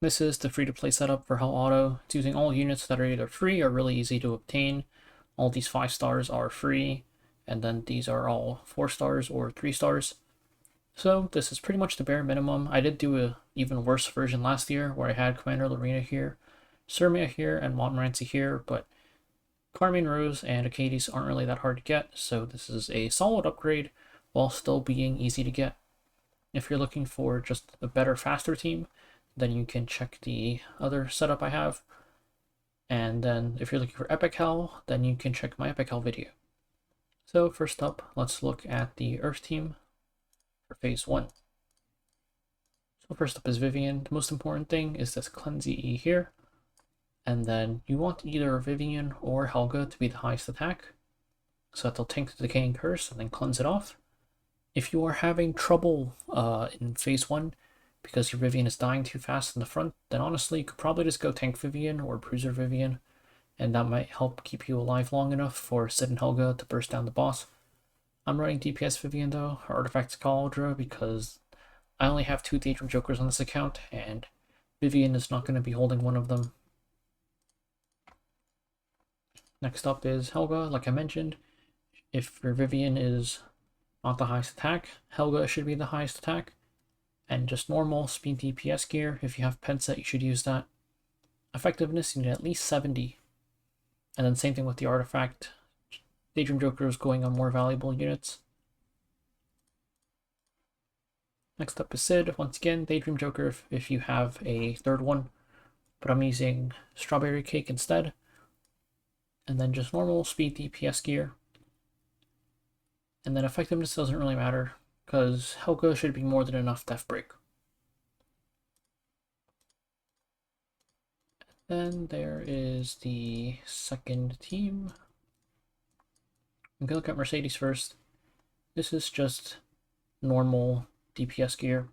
This is the free-to-play setup for Hell Auto. It's using all units that are either free or really easy to obtain. All these 5 stars are free, and then these are all 4 stars or 3 stars. So this is pretty much the bare minimum. I did do a even worse version last year where I had Commander Lorena here, Sirmia here, and Montmorency here, but Carmine Rose and Acades aren't really that hard to get, so this is a solid upgrade while still being easy to get. If you're looking for just a better, faster team, then you can check the other setup I have. And then if you're looking for Epic Hell, then you can check my Epic Hell video. So first up, let's look at the Earth team for Phase 1. So first up is Vivian. The most important thing is this Cleanse E here. And then you want either Vivian or Helga to be the highest attack, so that they'll tank the Decaying Curse and then cleanse it off. If you are having trouble in Phase 1 because your Vivian is dying too fast in the front, then honestly you could probably just go tank Vivian or Bruiser Vivian, and that might help keep you alive long enough for Sid and Helga to burst down the boss. I'm running DPS Vivian though, or Artifact Cauldra, because I only have 2 Daedrum Jokers on this account, and Vivian is not going to be holding one of them. Next up is Helga. Like I mentioned, if your Vivian is not the highest attack, Helga should be the highest attack. And just normal speed DPS gear, if you have Penset, you should use that. Effectiveness, you need at least 70. And then same thing with the artifact. Daedrum Jokers going on more valuable units. Next up is Sid. Once again, Daedrum Joker if you have a third one, but I'm using Strawberry Cake instead. And then just normal speed DPS gear. And then effectiveness doesn't really matter, because Helga should be more than enough Death Break. Then there is the second team. I'm going to look at Mercedes first. This is just normal DPS gear.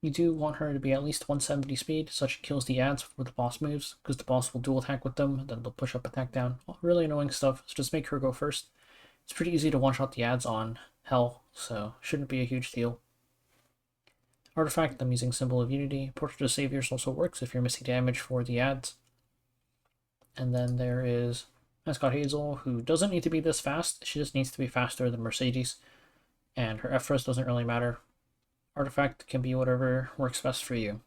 You do want her to be at least 170 speed, so she kills the ads before the boss moves, because the boss will dual attack with them, then they'll push up, attack down. Really annoying stuff, so just make her go first. It's pretty easy to one-shot the ads on Hell, so shouldn't be a huge deal. Artifact, I'm using Symbol of Unity. Portrait of Saviors also works if you're missing damage for the ads. And then there is Mascot Hazel, who doesn't need to be this fast, she just needs to be faster than Mercedes, and her F-res doesn't really matter. Artifact can be whatever works best for you.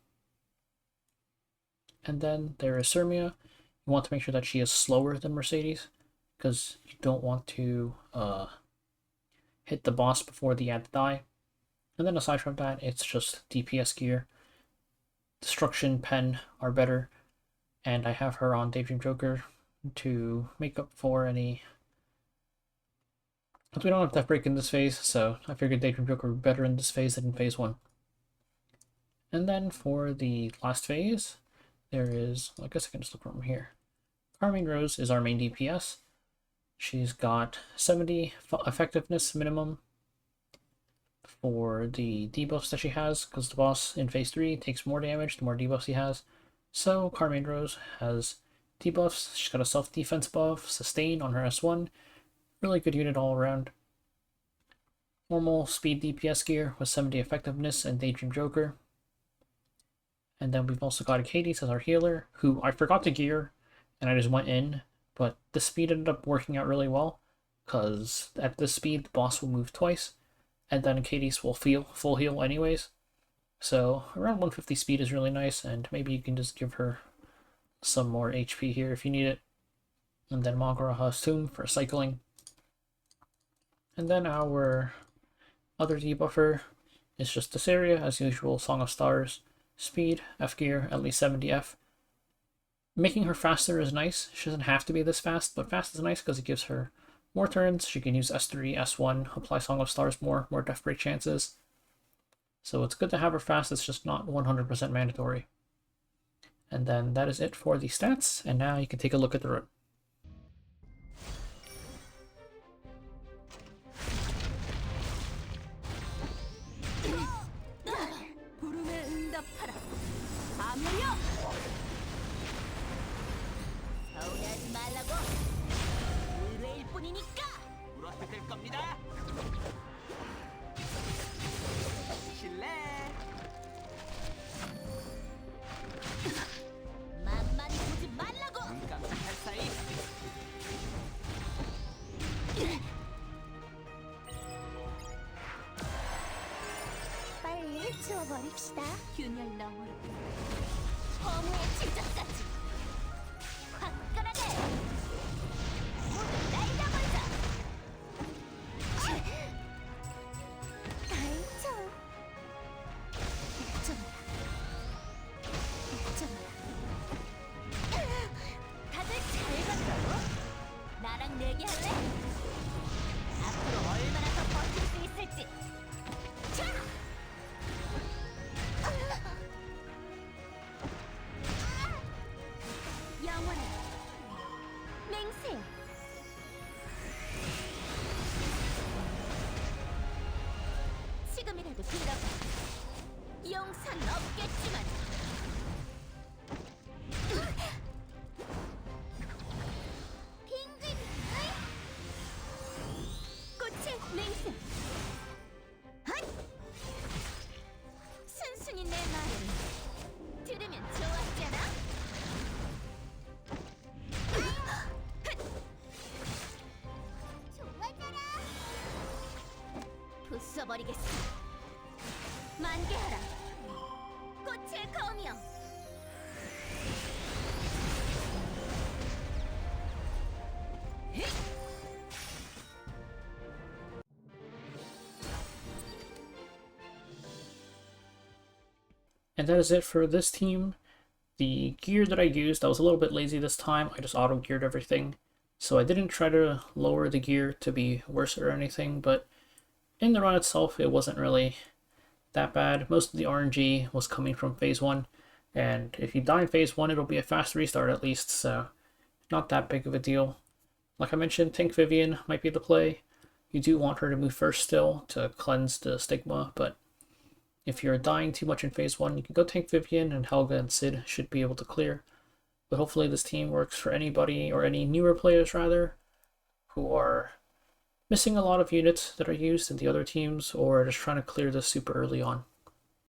And then there is Sirmia. You want to make sure that she is slower than Mercedes, because you don't want to hit the boss before the ads die. And then aside from that, it's just DPS gear. Destruction, Pen are better, and I have her on Daedrum Joker to make up for any... But we don't have Death Break in this phase, so I figured Daedrum Joker would be better in this phase than in Phase 1. And then for the last phase, there is... Well, I guess I can just look from here. Carmine Rose is our main DPS. She's got 70 effectiveness minimum for the debuffs that she has, because the boss in Phase 3 takes more damage the more debuffs he has. So Carmine Rose has debuffs. She's got a self-defense buff, sustain on her S1. Really good unit all around. Normal speed DPS gear with 70 effectiveness and Daedrum Joker. And then we've also got Acades as our healer, who I forgot to gear and I just went in, but the speed ended up working out really well, because at this speed the boss will move twice, and then Acades will full heal anyways. So around 150 speed is really nice, and maybe you can just give her some more HP here if you need it. And then Magaraha's Tomb for cycling. And then our other debuffer is just Assyria, as usual, Song of Stars, speed, F gear, at least 70 F. Making her faster is nice. She doesn't have to be this fast, but fast is nice because it gives her more turns. She can use S3, S1, apply Song of Stars more Death Break chances. So it's good to have her fast, it's just not 100% mandatory. And then that is it for the stats, and now you can take a look at the run. 봅시다. 균열 너머로 허무의 진정까지 화끈하게 모두 날려버리자. 나의 총 일점이야. 다들 잘 가더라고. 나랑 내기할래? 앞으로 얼마나 더 버틸 수 있을지. 자! 영원해. 맹세. 지금이라도 들어가. 용선 없겠지만. 빙글빙글. 꽃의 맹세. 헛! 순순히 내 말을 들으면 좋았잖아. 좋아져라. 부숴버리겠어. 만개하라. 꽃의 검이여. And that is it for this team. The gear that I used, I was a little bit lazy this time. I just auto-geared everything. So I didn't try to lower the gear to be worse or anything, but in the run itself, it wasn't really that bad. Most of the RNG was coming from phase 1, and if you die in phase 1, it'll be a fast restart at least, so not that big of a deal. Like I mentioned, Tank Vivian might be the play. You do want her to move first still to cleanse the stigma, but if you're dying too much in phase 1, you can go Tank Vivian, and Helga and Sid should be able to clear. But hopefully this team works for anybody, or any newer players rather, who are missing a lot of units that are used in the other teams, or just trying to clear this super early on.